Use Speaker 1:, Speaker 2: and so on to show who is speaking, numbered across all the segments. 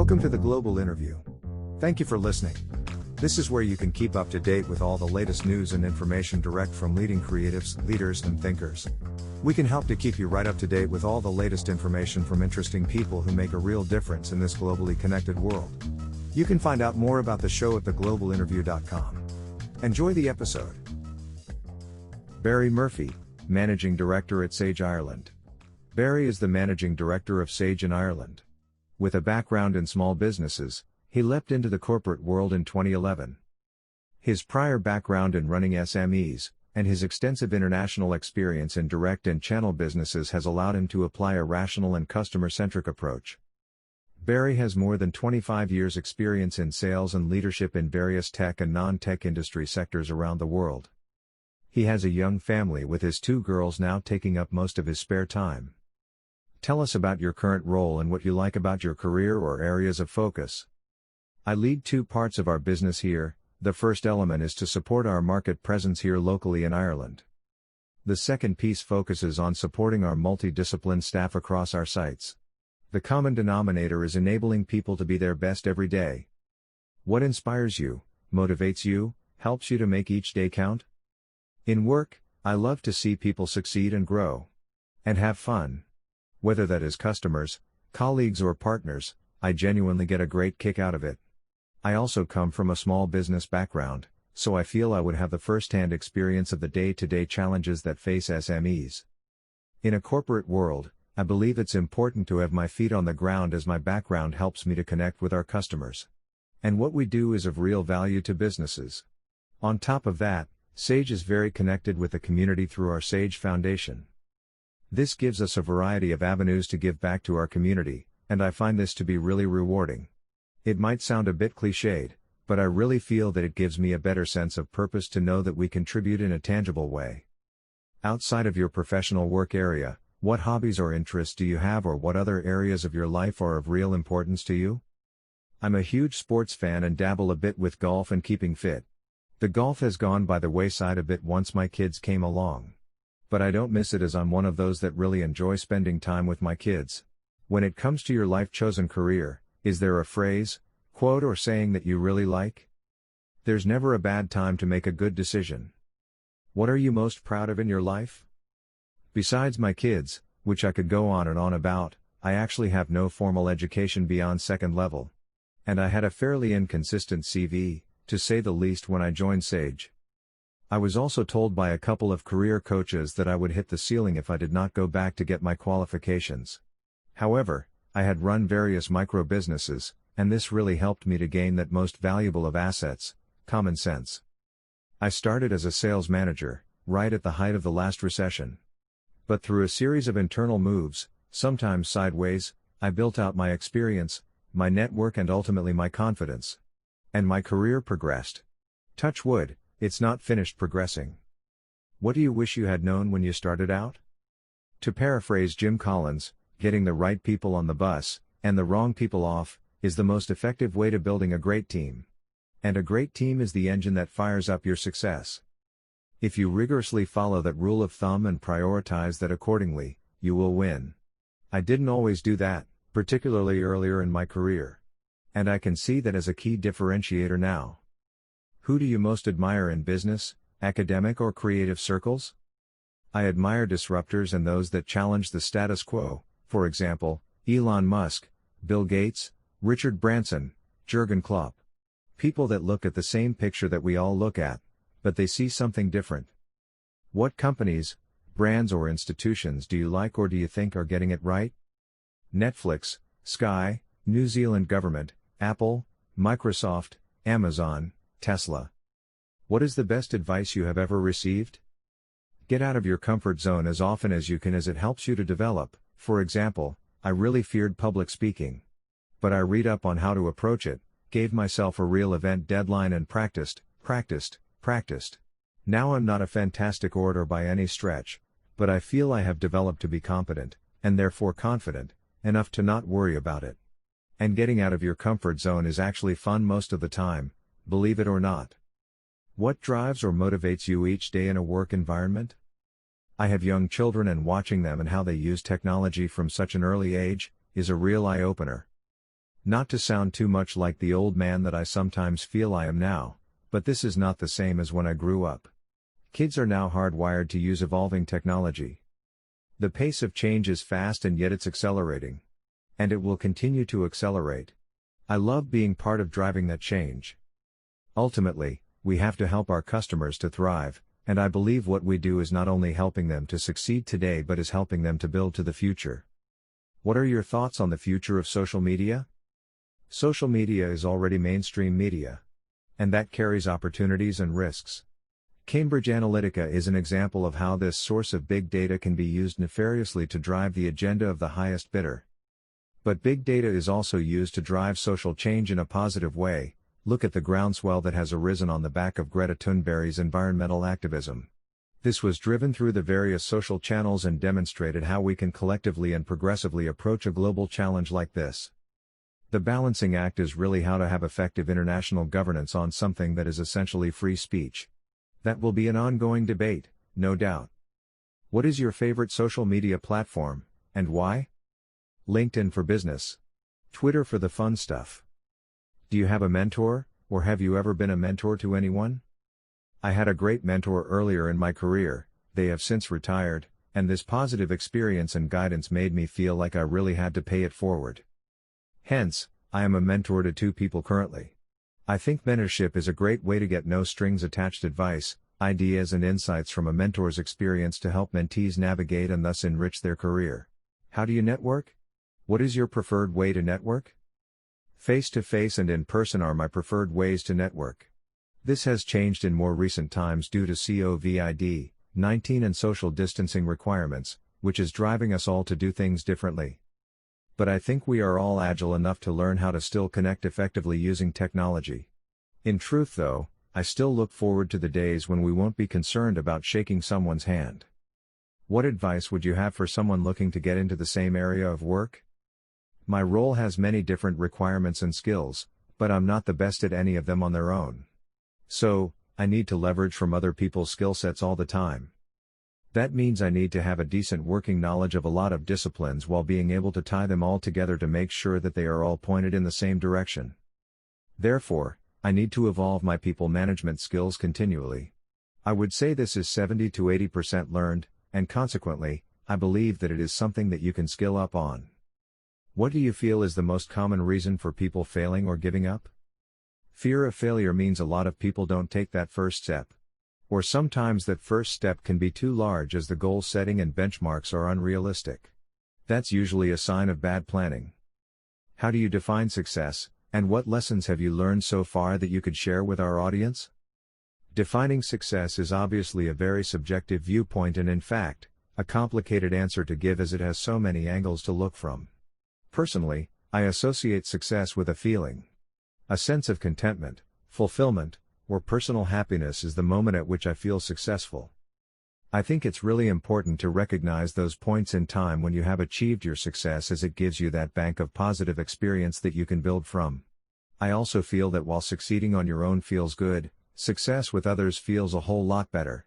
Speaker 1: Welcome to the Global Interview. Thank you for listening. This is where you can keep up to date with all the latest news and information direct from leading creatives, leaders, and thinkers. We can help to keep you right up to date with all the latest information from interesting people who make a real difference in this globally connected world. You can find out more about the show at theglobalinterview.com. Enjoy the episode. Barry Murphy, Managing Director at Sage Ireland. Barry is the Managing Director of Sage in Ireland. With a background in small businesses, he leapt into the corporate world in 2011. His prior background in running SMEs, and his extensive international experience in direct and channel businesses has allowed him to apply a rational and customer-centric approach. Barry has more than 25 years' experience in sales and leadership in various tech and non-tech industry sectors around the world. He has a young family with his 2 girls now taking up most of his spare time. Tell us about your current role and what you like about your career or areas of focus. I lead 2 parts of our business here. The first element is to support our market presence here locally in Ireland. The second piece focuses on supporting our multidisciplined staff across our sites. The common denominator is enabling people to be their best every day. What inspires you, motivates you, helps you to make each day count? In work, I love to see people succeed and grow. And have fun. Whether that is customers, colleagues or partners, I genuinely get a great kick out of it. I also come from a small business background, so I feel I would have the first-hand experience of the day-to-day challenges that face SMEs. In a corporate world, I believe it's important to have my feet on the ground as my background helps me to connect with our customers. And what we do is of real value to businesses. On top of that, Sage is very connected with the community through our Sage Foundation. This gives us a variety of avenues to give back to our community, and I find this to be really rewarding. It might sound a bit cliched, but I really feel that it gives me a better sense of purpose to know that we contribute in a tangible way. Outside of your professional work area, what hobbies or interests do you have, or what other areas of your life are of real importance to you? I'm a huge sports fan and dabble a bit with golf and keeping fit. The golf has gone by the wayside a bit once my kids came along. But I don't miss it, as I'm one of those that really enjoy spending time with my kids. When it comes to your life-chosen career, is there a phrase, quote or saying that you really like? There's never a bad time to make a good decision. What are you most proud of in your life? Besides my kids, which I could go on and on about, I actually have no formal education beyond second level. And I had a fairly inconsistent CV, to say the least, when I joined Sage. I was also told by a couple of career coaches that I would hit the ceiling if I did not go back to get my qualifications. However, I had run various micro businesses, and this really helped me to gain that most valuable of assets, common sense. I started as a sales manager, right at the height of the last recession. But through a series of internal moves, sometimes sideways, I built out my experience, my network, and ultimately my confidence. And my career progressed. Touch wood, it's not finished progressing. What do you wish you had known when you started out? To paraphrase Jim Collins, getting the right people on the bus, and the wrong people off, is the most effective way to building a great team. And a great team is the engine that fires up your success. If you rigorously follow that rule of thumb and prioritize that accordingly, you will win. I didn't always do that, particularly earlier in my career. And I can see that as a key differentiator now. Who do you most admire in business, academic or creative circles? I admire disruptors and those that challenge the status quo, for example, Elon Musk, Bill Gates, Richard Branson, Jürgen Klopp. People that look at the same picture that we all look at, but they see something different. What companies, brands or institutions do you like or do you think are getting it right? Netflix, Sky, New Zealand government, Apple, Microsoft, Amazon, Tesla. What is the best advice you have ever received? Get out of your comfort zone as often as you can, as it helps you to develop. For example, I really feared public speaking. But I read up on how to approach it, gave myself a real event deadline and practiced. Now I'm not a fantastic orator by any stretch, but I feel I have developed to be competent, and therefore confident, enough to not worry about it. And getting out of your comfort zone is actually fun most of the time, believe it or not. What drives or motivates you each day in a work environment? I have young children, and watching them and how they use technology from such an early age is a real eye-opener. Not to sound too much like the old man that I sometimes feel I am now, but this is not the same as when I grew up. Kids are now hardwired to use evolving technology. The pace of change is fast and yet it's accelerating. And it will continue to accelerate. I love being part of driving that change. Ultimately, we have to help our customers to thrive, and I believe what we do is not only helping them to succeed today but is helping them to build to the future. What are your thoughts on the future of social media? Social media is already mainstream media. And that carries opportunities and risks. Cambridge Analytica is an example of how this source of big data can be used nefariously to drive the agenda of the highest bidder. But big data is also used to drive social change in a positive way. Look at the groundswell that has arisen on the back of Greta Thunberg's environmental activism. This was driven through the various social channels and demonstrated how we can collectively and progressively approach a global challenge like this. The balancing act is really how to have effective international governance on something that is essentially free speech. That will be an ongoing debate, no doubt. What is your favorite social media platform, and why? LinkedIn for business. Twitter for the fun stuff. Do you have a mentor, or have you ever been a mentor to anyone? I had a great mentor earlier in my career, they have since retired, and this positive experience and guidance made me feel like I really had to pay it forward. Hence, I am a mentor to 2 people currently. I think mentorship is a great way to get no strings attached advice, ideas and insights from a mentor's experience to help mentees navigate and thus enrich their career. How do you network? What is your preferred way to network? Face-to-face and in person are my preferred ways to network. This has changed in more recent times due to COVID-19 and social distancing requirements, which is driving us all to do things differently. But I think we are all agile enough to learn how to still connect effectively using technology. In truth though, I still look forward to the days when we won't be concerned about shaking someone's hand. What advice would you have for someone looking to get into the same area of work? My role has many different requirements and skills, but I'm not the best at any of them on their own. So, I need to leverage from other people's skill sets all the time. That means I need to have a decent working knowledge of a lot of disciplines while being able to tie them all together to make sure that they are all pointed in the same direction. Therefore, I need to evolve my people management skills continually. I would say this is 70 to 80% learned, and consequently, I believe that it is something that you can skill up on. What do you feel is the most common reason for people failing or giving up? Fear of failure means a lot of people don't take that first step. Or sometimes that first step can be too large as the goal setting and benchmarks are unrealistic. That's usually a sign of bad planning. How do you define success, and what lessons have you learned so far that you could share with our audience? Defining success is obviously a very subjective viewpoint and in fact, a complicated answer to give as it has so many angles to look from. Personally, I associate success with a feeling. A sense of contentment, fulfillment, or personal happiness is the moment at which I feel successful. I think it's really important to recognize those points in time when you have achieved your success as it gives you that bank of positive experience that you can build from. I also feel that while succeeding on your own feels good, success with others feels a whole lot better.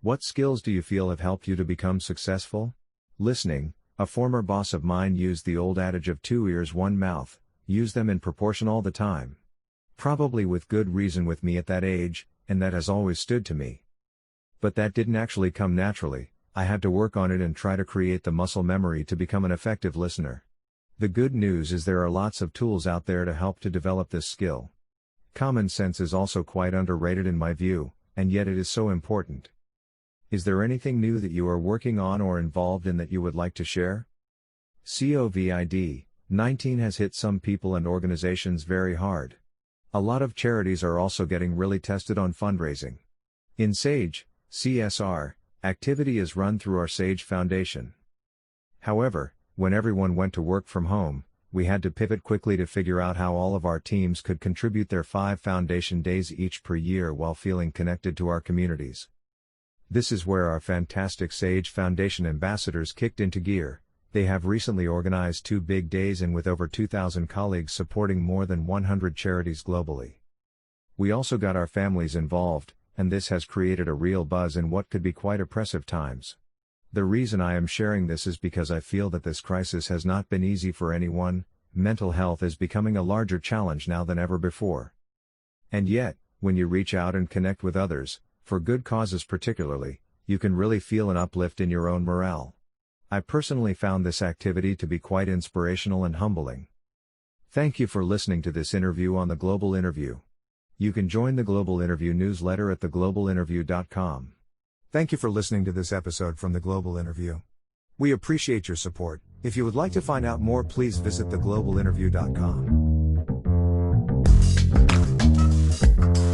Speaker 1: What skills do you feel have helped you to become successful? Listening. A former boss of mine used the old adage of 2 ears, 1 mouth, use them in proportion all the time. Probably with good reason with me at that age, and that has always stood to me. But that didn't actually come naturally, I had to work on it and try to create the muscle memory to become an effective listener. The good news is there are lots of tools out there to help to develop this skill. Common sense is also quite underrated in my view, and yet it is so important. Is there anything new that you are working on or involved in that you would like to share? COVID-19 has hit some people and organizations very hard. A lot of charities are also getting really tested on fundraising. In SAGE, CSR, activity is run through our SAGE Foundation. However, when everyone went to work from home, we had to pivot quickly to figure out how all of our teams could contribute their 5 foundation days each per year while feeling connected to our communities. This is where our fantastic SAGE Foundation ambassadors kicked into gear. They have recently organized 2 big days and with over 2,000 colleagues supporting more than 100 charities globally. We also got our families involved, and this has created a real buzz in what could be quite oppressive times. The reason I am sharing this is because I feel that this crisis has not been easy for anyone, mental health is becoming a larger challenge now than ever before. And yet, when you reach out and connect with others, for good causes particularly, you can really feel an uplift in your own morale. I personally found this activity to be quite inspirational and humbling. Thank you for listening to this interview on The Global Interview. You can join the Global Interview newsletter at theglobalinterview.com.
Speaker 2: Thank you for listening to this episode from The Global Interview. We appreciate your support. If you would like to find out more, please visit theglobalinterview.com.